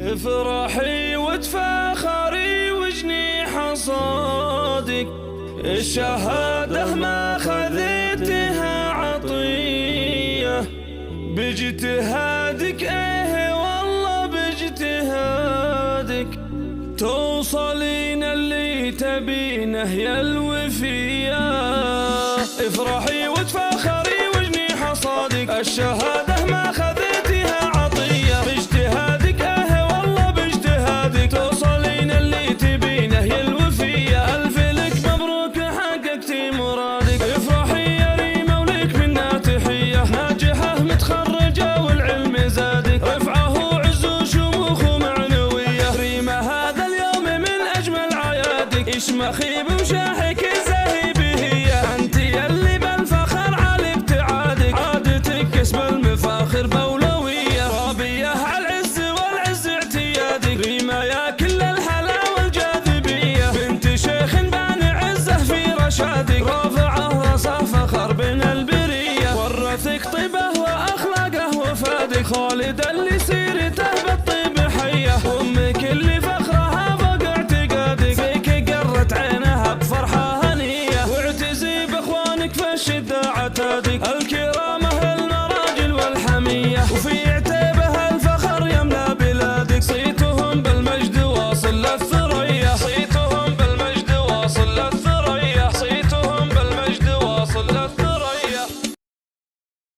افرحي وتفاخري وجنيح صادق، الشهادة ما خذيتها عطية، باجتهادك والله باجتهادك توصلين اللي تبينه يا الوفية. افرحي وتفاخري وجنيح صادق، الشهادة ما خذيتها عطية، باجتهادك والله باجتهادك توصلين اللي تبينه يا الوفية. ألف لك مبروك حققتي مرادك، افرحي يا ريمة ولك منا تحية، ناجحة متخرجة والعلم زادك، رفعه وعز وشموخ ومعنوية. ريمة هذا اليوم من أجمل عيادك، اشمخي بمشاحك الزهيبي هي، أنت يلي بالفخر على ابتعادك، عادتك كسب المفاخر بولوية، رابية على العز والعز اعتيادك. ريمة يا كل الهلا والجاذبية، بنت شيخ بان عزه في رشادك، رافعه راسه فخر بين البرية، ورثك طيبه واخلاقه وفادك، خالد اللي